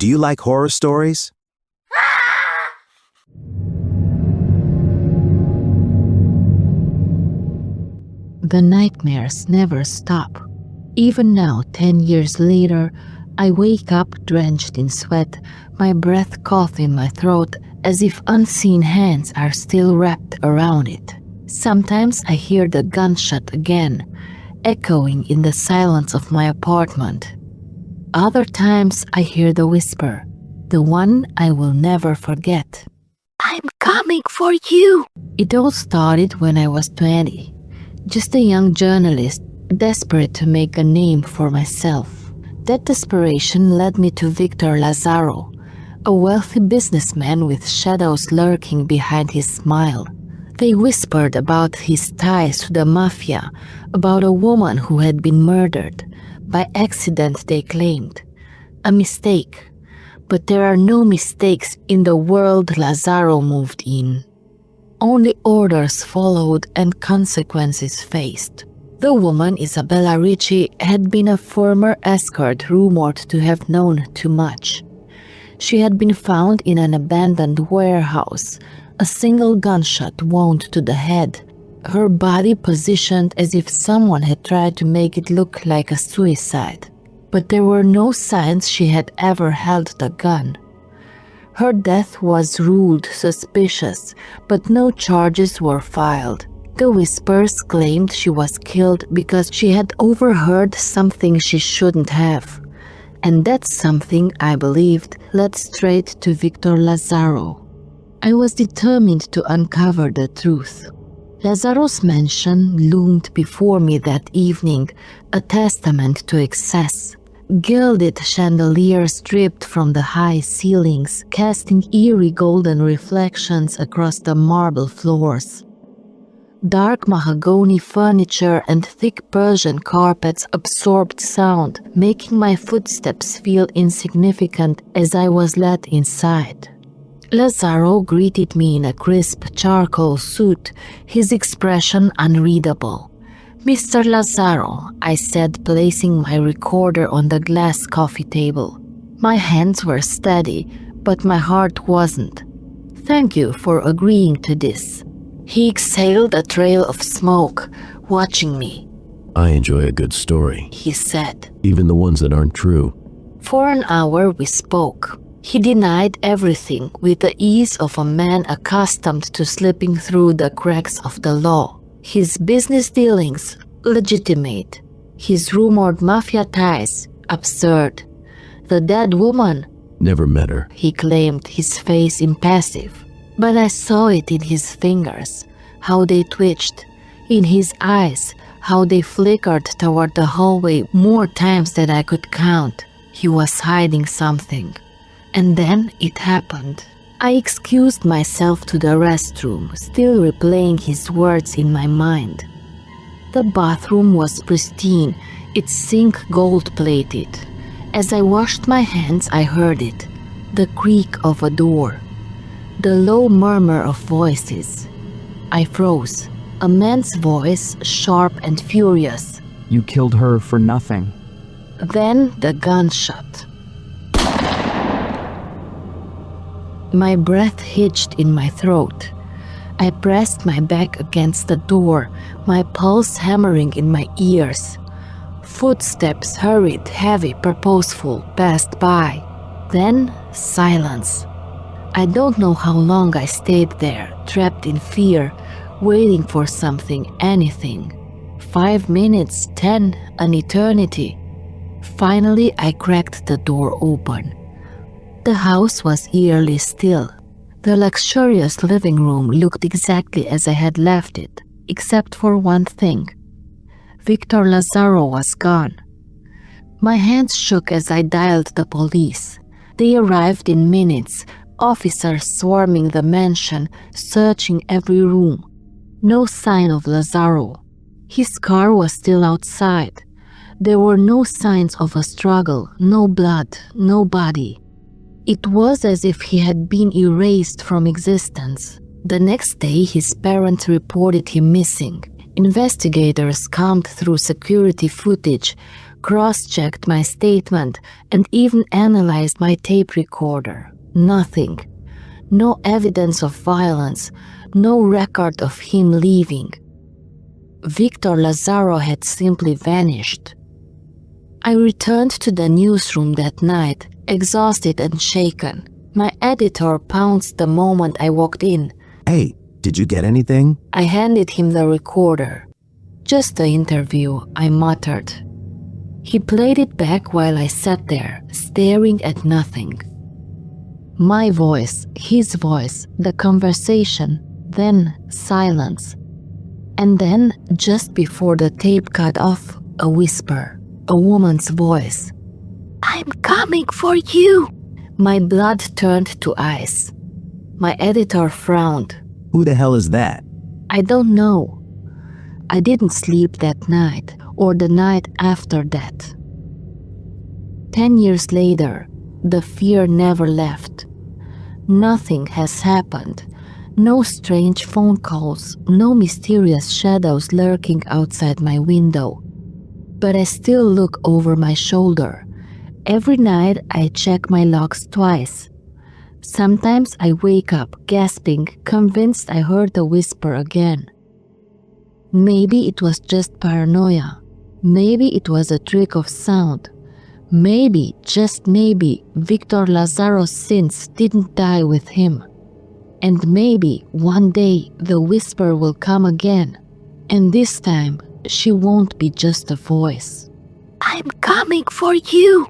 Do you like horror stories? The nightmares never stop. Even now, 10 years later, I wake up drenched in sweat, my breath caught in my throat as if unseen hands are still wrapped around it. Sometimes I hear the gunshot again, echoing in the silence of my apartment. Other times I hear the whisper, the one I will never forget. "I'm coming for you!" It all started when I was 20. Just a young journalist, desperate to make a name for myself. That desperation led me to Victor Lazaro, a wealthy businessman with shadows lurking behind his smile. They whispered about his ties to the mafia, about a woman who had been murdered. By accident, they claimed. A mistake. But there are no mistakes in the world Lazaro moved in. Only orders followed and consequences faced. The woman, Isabella Ricci, had been a former escort rumored to have known too much. She had been found in an abandoned warehouse, a single gunshot wound to the head, her body positioned as if someone had tried to make it look like a suicide. But there were no signs she had ever held the gun. Her death was ruled suspicious, but no charges were filed. The whispers claimed she was killed because she had overheard something she shouldn't have. And that something, I believed, led straight to Victor Lazaro. I was determined to uncover the truth. Lazaro's mansion loomed before me that evening, a testament to excess. Gilded chandeliers dripped from the high ceilings, casting eerie golden reflections across the marble floors. Dark mahogany furniture and thick Persian carpets absorbed sound, making my footsteps feel insignificant as I was led inside. Lazaro greeted me in a crisp charcoal suit, his expression unreadable. "Mr. Lazaro," I said, placing my recorder on the glass coffee table. My hands were steady, but my heart wasn't. "Thank you for agreeing to this." He exhaled a trail of smoke, watching me. "I enjoy a good story," he said. "even the ones that aren't true." For an hour we spoke. He denied everything with the ease of a man accustomed to slipping through the cracks of the law. His business dealings, legitimate. His rumored mafia ties, absurd. The dead woman, "Never met her," he claimed, his face impassive. But I saw it in his fingers, how they twitched, in his eyes, how they flickered toward the hallway more times than I could count. He was hiding something. And then it happened. I excused myself to the restroom, still replaying his words in my mind. The bathroom was pristine, its sink gold-plated. As I washed my hands, I heard it, the creak of a door, the low murmur of voices. I froze. A man's voice, sharp and furious. "You killed her for nothing." Then the gunshot. My breath hitched in my throat. I pressed my back against the door, my pulse hammering in my ears. Footsteps, hurried, heavy, purposeful, passed by. Then silence. I don't know how long I stayed there, trapped in fear, waiting for something, anything. 5 minutes, 10, an eternity. Finally, I cracked the door open. The house was eerily still. The luxurious living room looked exactly as I had left it, except for one thing. Victor Lazaro was gone. My hands shook as I dialed the police. They arrived in minutes, officers swarming the mansion, searching every room. No sign of Lazaro. His car was still outside. There were no signs of a struggle, no blood, no body. It was as if he had been erased from existence. The next day, his parents reported him missing. Investigators combed through security footage, cross-checked my statement, and even analyzed my tape recorder. Nothing. No evidence of violence, no record of him leaving. Victor Lazaro had simply vanished. I returned to the newsroom that night, exhausted and shaken. My editor pounced the moment I walked in. Hey, did you get anything? I handed him the recorder. Just the interview, I muttered. He played it back while I sat there, staring at nothing. My voice, his voice, the conversation, then silence. And then, just before the tape cut off, a whisper, a woman's voice. "I'm coming for you!" My blood turned to ice. My editor frowned. Who the hell is that? I don't know. I didn't sleep that night, or the night after that. 10 years later, the fear never left. Nothing has happened. No strange phone calls, no mysterious shadows lurking outside my window. But I still look over my shoulder. Every night I check my logs twice. Sometimes I wake up gasping, convinced I heard the whisper again. Maybe it was just paranoia. Maybe it was a trick of sound. Maybe, just maybe, Victor Lazaro's sins didn't die with him. And maybe one day the whisper will come again. And this time she won't be just a voice. "I'm coming for you!"